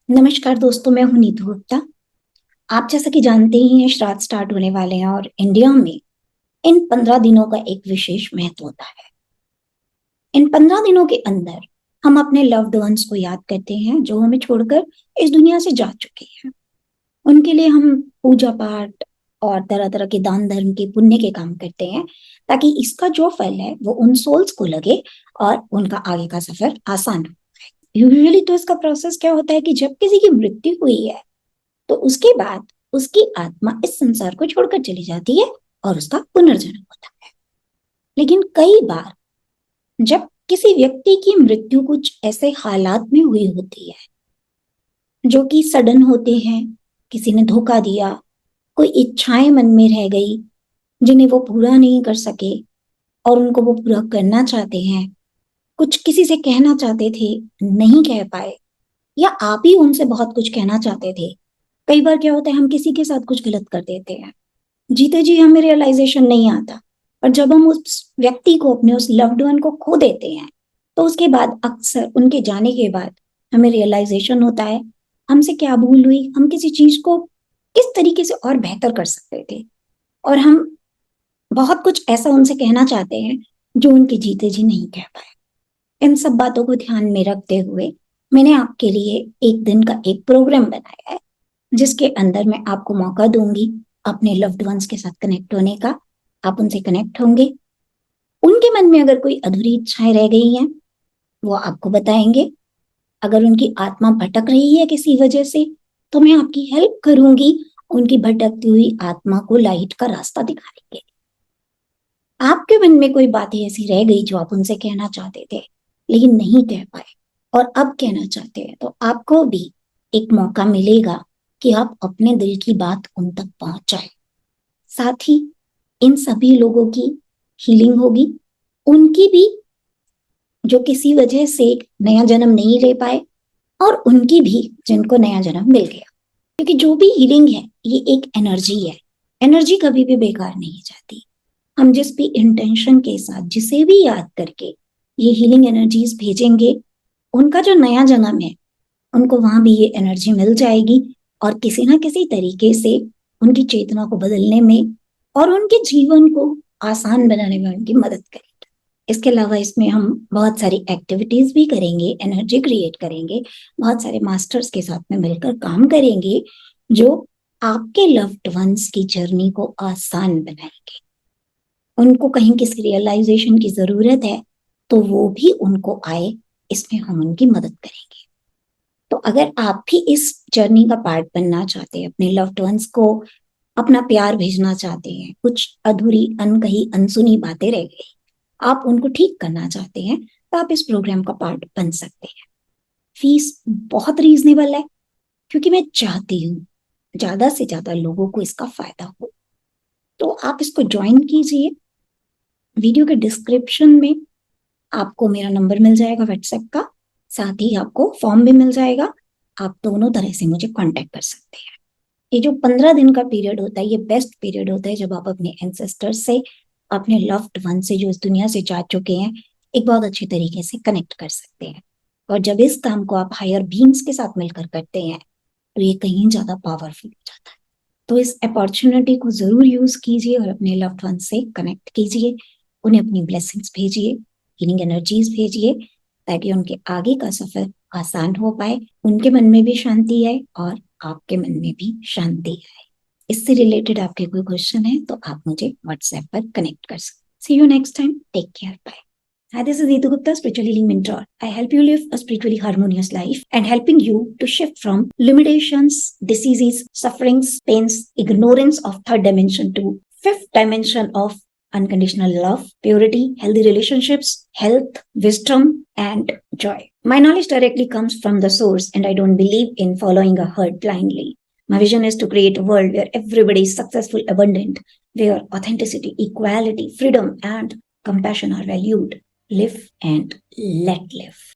नमस्कार दोस्तों, मैं हूं नीतू गुप्ता। आप जैसा कि जानते ही हैं, श्राद्ध स्टार्ट होने वाले हैं और इंडिया में इन 15 दिनों का एक विशेष महत्व होता है। इन 15 दिनों के अंदर हम अपने लव्ड वंस को याद करते हैं जो हमें छोड़कर इस दुनिया से जा चुके हैं। उनके लिए हम पूजा पाठ और तरह तरह के दान धर्म के पुण्य के काम करते हैं, ताकि इसका जो फल है वो उन सोल्स को लगे और उनका आगे का सफर आसान हो। यूजुअली तो इसका प्रोसेस क्या होता है कि जब किसी की मृत्यु हुई है तो उसके बाद उसकी आत्मा इस संसार को छोड़कर चली जाती है और उसका पुनर्जन्म होता है। लेकिन कई बार जब किसी व्यक्ति की मृत्यु कुछ ऐसे हालात में हुई होती है जो कि सडन होते हैं, किसी ने धोखा दिया, कोई इच्छाएं मन में रह गई जिन्हें वो पूरा नहीं कर सके और उनको वो पूरा करना चाहते हैं, कुछ किसी से कहना चाहते थे, नहीं कह पाए, या आप ही उनसे बहुत कुछ कहना चाहते थे। कई बार क्या होता है, हम किसी के साथ कुछ गलत कर देते हैं, जीते जी हमें रियलाइजेशन नहीं आता, पर जब हम उस व्यक्ति को, अपने उस लव्ड वन को खो देते हैं, तो उसके बाद अक्सर उनके जाने के बाद हमें रियलाइजेशन होता है हमसे क्या भूल हुई, हम किसी चीज को किस तरीके से और बेहतर कर सकते थे, और हम बहुत कुछ ऐसा उनसे कहना चाहते हैं जो उनके जीते जी नहीं कह पाए। इन सब बातों को ध्यान में रखते हुए मैंने आपके लिए एक दिन का एक प्रोग्राम बनाया है, जिसके अंदर मैं आपको मौका दूंगी अपने लव्ड वंस के साथ कनेक्ट होने का। आप उनसे कनेक्ट होंगे, उनके मन में अगर कोई अधूरी इच्छाएं रह गई हैं वो आपको बताएंगे। अगर उनकी आत्मा भटक रही है किसी वजह से, तो मैं आपकी हेल्प करूंगी उनकी भटकती हुई आत्मा को लाइट का रास्ता दिखाने के लिए। आपके मन में कोई बातें ऐसी रह गई जो आप उनसे कहना चाहते थे लेकिन नहीं कह पाए और अब कहना चाहते हैं, तो आपको भी एक मौका मिलेगा कि आप अपने दिल की बात उन तक पहुंचाएं। साथ ही इन सभी लोगों की हीलिंग होगी, उनकी भी, जो किसी वजह से नया जन्म नहीं ले पाए, और उनकी भी जिनको नया जन्म मिल गया। क्योंकि जो भी हीलिंग है ये एक एनर्जी है, एनर्जी कभी भी बेकार नहीं जाती। हम जिस भी इंटेंशन के साथ जिसे भी याद करके ये हीलिंग एनर्जीज भेजेंगे, उनका जो नया जन्म है उनको वहां भी ये एनर्जी मिल जाएगी और किसी ना किसी तरीके से उनकी चेतना को बदलने में और उनके जीवन को आसान बनाने में उनकी मदद करेंगे। इसके अलावा इसमें हम बहुत सारी एक्टिविटीज भी करेंगे, एनर्जी क्रिएट करेंगे, बहुत सारे मास्टर्स के साथ में मिलकर काम करेंगे जो आपके लव्ड वंस की जर्नी को आसान बनाएंगे। उनको कहीं किसी रियलाइजेशन की जरूरत है तो वो भी उनको आए, इसमें हम उनकी मदद करेंगे। तो अगर आप भी इस जर्नी का पार्ट बनना चाहते हैं, अपने लव्ड वंस को अपना प्यार भेजना चाहते हैं, कुछ अधूरी अनकही अनसुनी बातें रह गई, आप उनको ठीक करना चाहते हैं, तो आप इस प्रोग्राम का पार्ट बन सकते हैं। फीस बहुत रीजनेबल है, क्योंकि मैं चाहती हूँ ज्यादा से ज्यादा लोगों को इसका फायदा हो। तो आप इसको ज्वाइन कीजिए। वीडियो के डिस्क्रिप्शन में आपको मेरा नंबर मिल जाएगा व्हाट्सएप का, साथ ही आपको फॉर्म भी मिल जाएगा। आप दोनों तरह से मुझे कांटेक्ट कर सकते हैं। ये जो 15 दिन का पीरियड होता है ये बेस्ट पीरियड होता है, जब आप अपने एंसेस्टर से, अपने लव्ड वन से जो इस दुनिया से जा चुके हैं, एक बहुत अच्छे तरीके से कनेक्ट कर सकते हैं। और जब इस काम को आप हायर बींग्स के साथ मिलकर करते हैं तो ये कहीं ज्यादा पावरफुल हो जाता है। तो इस अपॉर्चुनिटी को जरूर यूज कीजिए और अपने लव्ड वन से कनेक्ट कीजिए, उन्हें अपनी ब्लेसिंग्स भेजिए, हीलिंग एनर्जीज भेजिए, ताकि उनके आगे का सफर आसान हो पाए, उनके मन में भी शांति आए और आपके मन में भी शांति आए। इससे रिलेटेड आपके कोई क्वेश्चन है तो आप मुझे व्हाट्सएप पर कनेक्ट कर सकते। See you next time, take care, bye. Hi, this is Neetu Gupta, Spiritual Healing Mentor. I help you live a spiritually harmonious life and helping you to shift from limitations, diseases, sufferings, pains, ignorance of third dimension to fifth dimension of unconditional love, purity, healthy relationships, health, wisdom, and joy. My knowledge directly comes from the source, and I don't believe in following a herd blindly. My vision is to create a world where everybody is successful, abundant, where authenticity, equality, freedom, and compassion are valued. Live and let live.